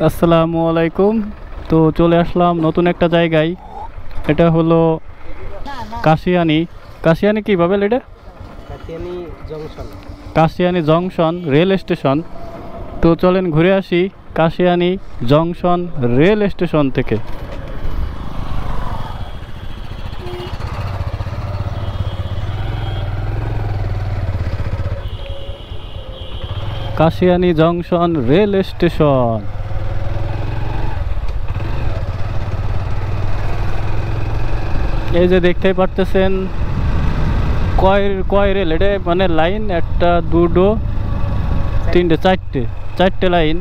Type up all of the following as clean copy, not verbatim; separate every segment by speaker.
Speaker 1: আসসালামু আলাইকুম। তো চলে আসলাম নতুন একটা জায়গায়। এটা হলো কাশিয়ানি। কাশিয়ানি কি পাবেল এটা?
Speaker 2: Kashiani junction.
Speaker 1: Kashiani junction rail station. তো চলেন ঘুরে আসি কাশিয়ানি জংশন রেল স্টেশন থেকে। Kashiani junction rail station. এই যে দেখতেই পারতেছেন কয় কয় রেল এটা, মানে লাইন একটা দুটো তিনটে চারটে চারটে লাইন।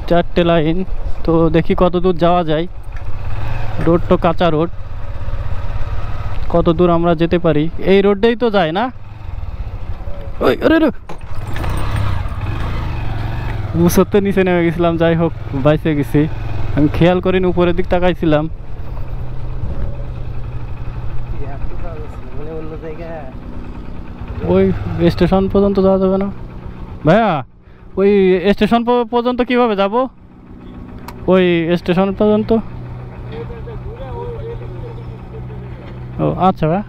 Speaker 1: চারটে লাইন। তো দেখি কত দূর যাওয়া যায়। রোড তো কাঁচা রোড, কত দূর আমরা যেতে পারি। এই রোডটাই তো যায় না? ওই আরে সত্যি নিচে নেমে গেছিলাম, যাই হোক বাইসে গেছি। আমি খেয়াল করিনি, উপরের দিক তাকাইছিলাম। ওই স্টেশন পর্যন্ত যাওয়া যাবে না ভাইয়া? ওই স্টেশন পর্যন্ত কিভাবে যাব? ওই স্টেশন পর্যন্ত? ও আচ্ছা ভাই,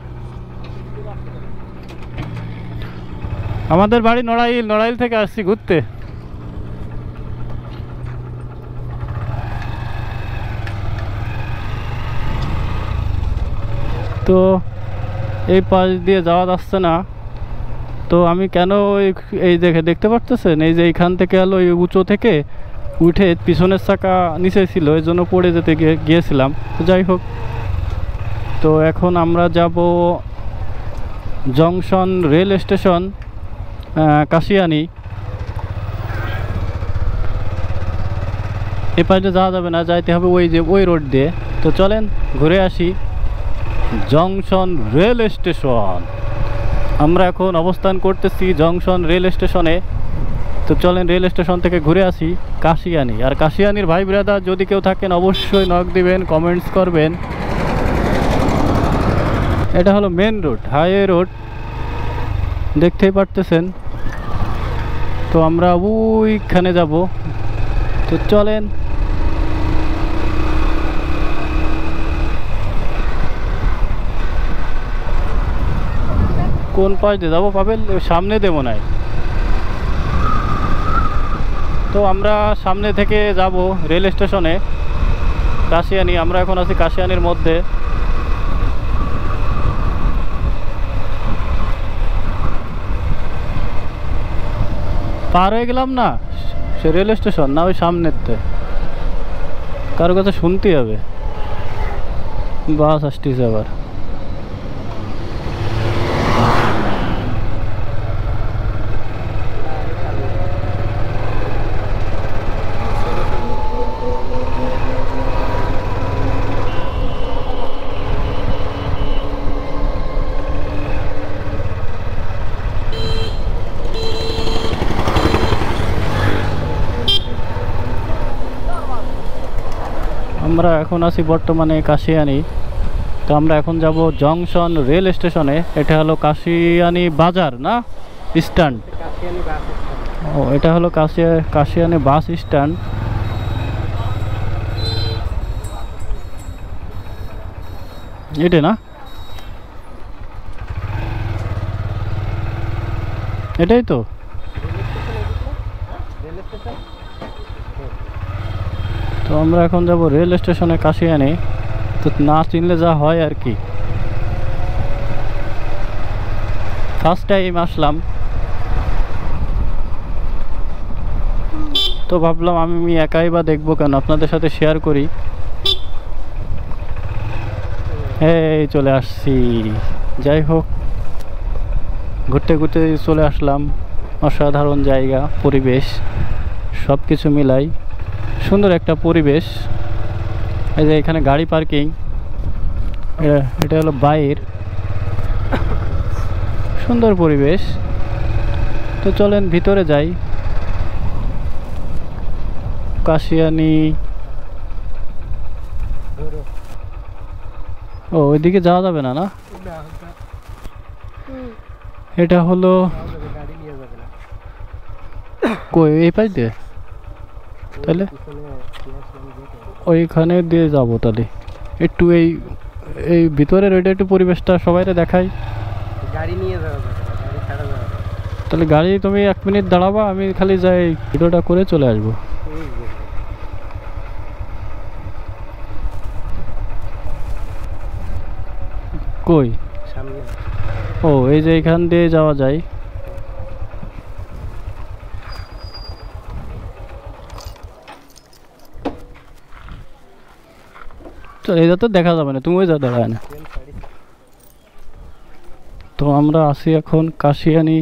Speaker 1: আমাদের বাড়ি নড়াইল। নড়াইল থেকে আসছি ঘুরতে। তো এই পাশ দিয়ে যাওয়া যাচ্ছে না। তো আমি কেন এই দেখতে পারতেছেন, এই যে এইখান থেকে হলো এই উঁচু থেকে উঠে পিছনের চাকা নিচে ছিল, এই জন্য পড়ে যেতে গিয়েছিলাম। তো যাই হোক, তো এখন আমরা যাব জংশন রেল স্টেশন কাশিয়ানি। এ পাশে যাওয়া যাবে না, যাইতে হবে ওই যে ওই রোড দিয়ে। তো চলেন ঘুরে আসি জংশন রেল স্টেশন। আমরা এখন অবস্থান করতেছি জংশন রেল স্টেশনে। তো চলেন রেল স্টেশন থেকে ঘুরে আসি কাশিয়ানি। আর কাশিয়ানির ভাই ব্রাদার যদি কেউ থাকেন অবশ্যই নক দিবেন, কমেন্টস করবেন। এটা হলো মেন রোড, হাইওয়ে রোড, দেখতেই পারতেছেন। তো আমরা ওইখানে যাব। তো চলেন। কোন পাশ দিয়ে যাবো পাবেল? সামনে দেবো নাই। তো আমরা সামনে থেকে যাব রেল স্টেশনে কাশিয়ানি। আমরা এখন আছি কাশিয়ানির মধ্যে। পার হয়ে গেলাম না সে রেল স্টেশন, না ওই সামনেরতে? কারো কাছে শুনতেই হবে। বাস আসতেছে আবার। আমরা এখন আছি বর্তমানে কাশিয়ানি। তো আমরা এখন যাব জংশন রেল স্টেশনে। এটা হলো কাশিয়ানি বাজার না স্ট্যান্ড? ও এটা হলো কাশিয়ানি বাস স্ট্যান্ড। এটা না? এটাই তো। তো আমরা এখন যাব রেল স্টেশনে কাশিয়ানি। তো না চিনলে যা হয় আর কি। ফার্স্ট টাইম আসলাম, তো ভাবলাম আমি একাই বা দেখবো কেন, আপনাদের সাথে শেয়ার করি। এই চলে আসছি। যাই হোক, ঘুরতে ঘুরতে চলে আসলাম। অসাধারণ জায়গা, পরিবেশ সব কিছু মিলাই সুন্দর একটা পরিবেশ। এই যে এখানে গাড়ি পার্কিং, এটা হলো বাইর, সুন্দর পরিবেশ। তো চলেন ভিতরে যাই। কাশিয়ানি ও ওইদিকে যাওয়া যাবে না? না এটা হলো
Speaker 2: গাড়ি নিয়ে যাবে না
Speaker 1: কই এই পাশ দিয়ে? তাহলে ওইখানে দিয়ে যাবো তাহলে। একটু এই এই ভিতরের ওইটা একটু পরিবেশটা সবাইরে দেখাই।
Speaker 2: গাড়ি নিয়ে যাওয়া যাবে না, গাড়ি ছাড়া যাওয়া যাবে না।
Speaker 1: তাহলে গাড়ি তুমি 1 মিনিট দাঁড়াবা, আমি খালি যাই ভিডিওটা করে চলে আসবো।
Speaker 2: এই যে,
Speaker 1: কই?
Speaker 2: সামনে
Speaker 1: ও এই যে এখান দিয়ে যাওয়া যায়। চল এটা তো দেখা যাবে না, তুমি ওই যা দাঁড়ায় না।
Speaker 2: ট্রেন ছাড়ি
Speaker 1: তো আমরা আছি এখন কাশিয়ানী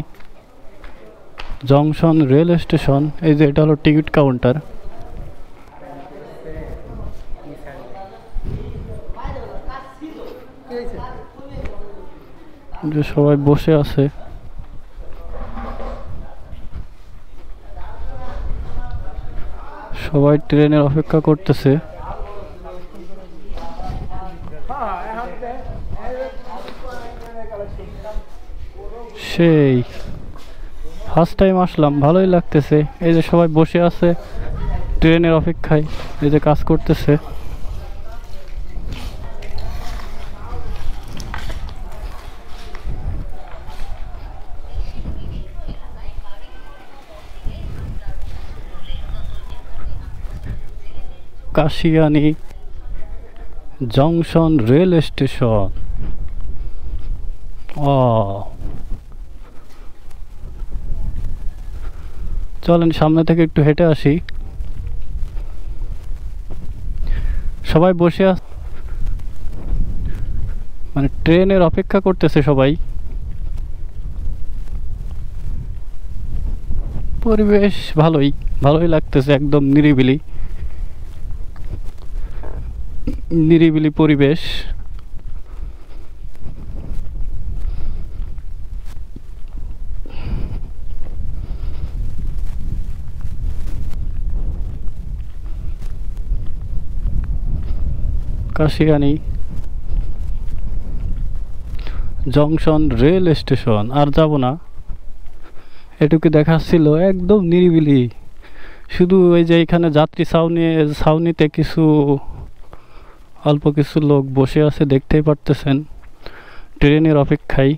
Speaker 1: জংশন রেল স্টেশন। এই যে এটা হলো টিকিট কাউন্টার।
Speaker 2: কি ছাড়বে
Speaker 1: যে সবাই বসে আছে, সবাই ট্রেনের অপেক্ষা করতেছে। সেই ফার্স্ট টাইম আসলাম, ভালোই লাগতেছে। এই যে সবাই বসে আছে ট্রেনের অপেক্ষায়, এই যে কাজ করতেছে। Kashiani junction rail station. ও চলেন সামনে থেকে একটু হেঁটে আসি। সবাই বসে মানে ট্রেনের অপেক্ষা করতেছে সবাই। পরিবেশ ভালোই ভালোই লাগতেছে, একদম নিরিবিলি নিরিবিলি পরিবেশ। Kashiani junction rail station. আর যাব না, এটুকু দেখাচ্ছিল, একদম নিরিবিলি। শুধু ওই যে এখানে যাত্রী ছাউনিতে কিছু অল্প কিছু লোক বসে আছে, দেখতেই পারতেছেন, ট্রেনের অপেক্ষায়।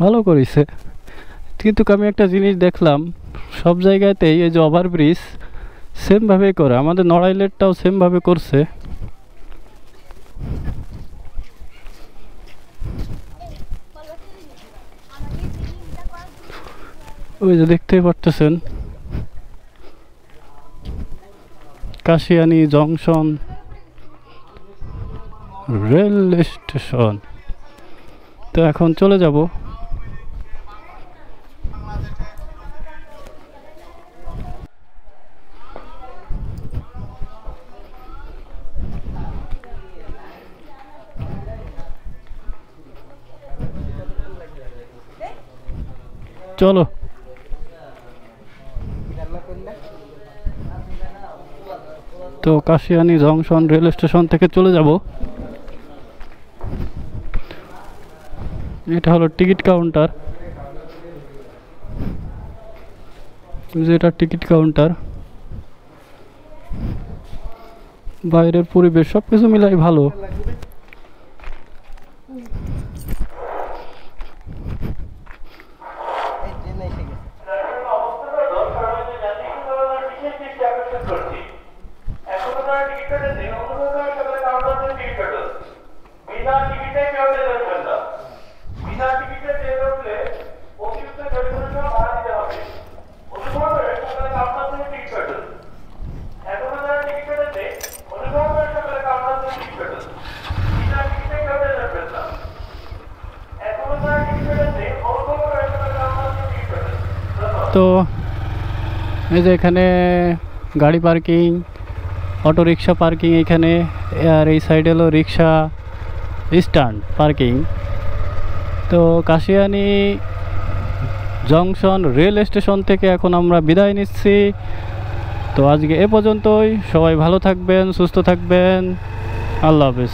Speaker 1: ভালো করেছে, কিন্তু আমি একটা জিনিস দেখলাম, সব জায়গাতেই এই যে ওভারব্রিজ সেমভাবে করে, আমাদের নড়াইলেরটাও সেমভাবে করছে। ওই যে দেখতেই পারতেছেন কাশিয়ানী জংশন রেল স্টেশন। তো এখন চলে যাব। চলো তো কাশিয়ানী জংশন রেল স্টেশন থেকে চলে যাব। এটা হলো টিকিট কাউন্টার, যেটা টিকিট কাউন্টার। বাইরের পরিবেশ সবকিছু মিলাই ভালো।
Speaker 2: এই ট্রেন এসে গেছে।
Speaker 1: তো এই যে এখানে গাড়ি পার্কিং, অটো রিক্সা পার্কিং এখানে, আর এই সাইডে হলো রিক্সা স্ট্যান্ড পার্কিং। তো কাশিয়ানী জংশন রেল স্টেশন থেকে এখন আমরা বিদায় নিচ্ছি। তো আজকে এ পর্যন্তই, সবাই ভালো থাকবেন, সুস্থ থাকবেন, আল্লাহ হাফেজ।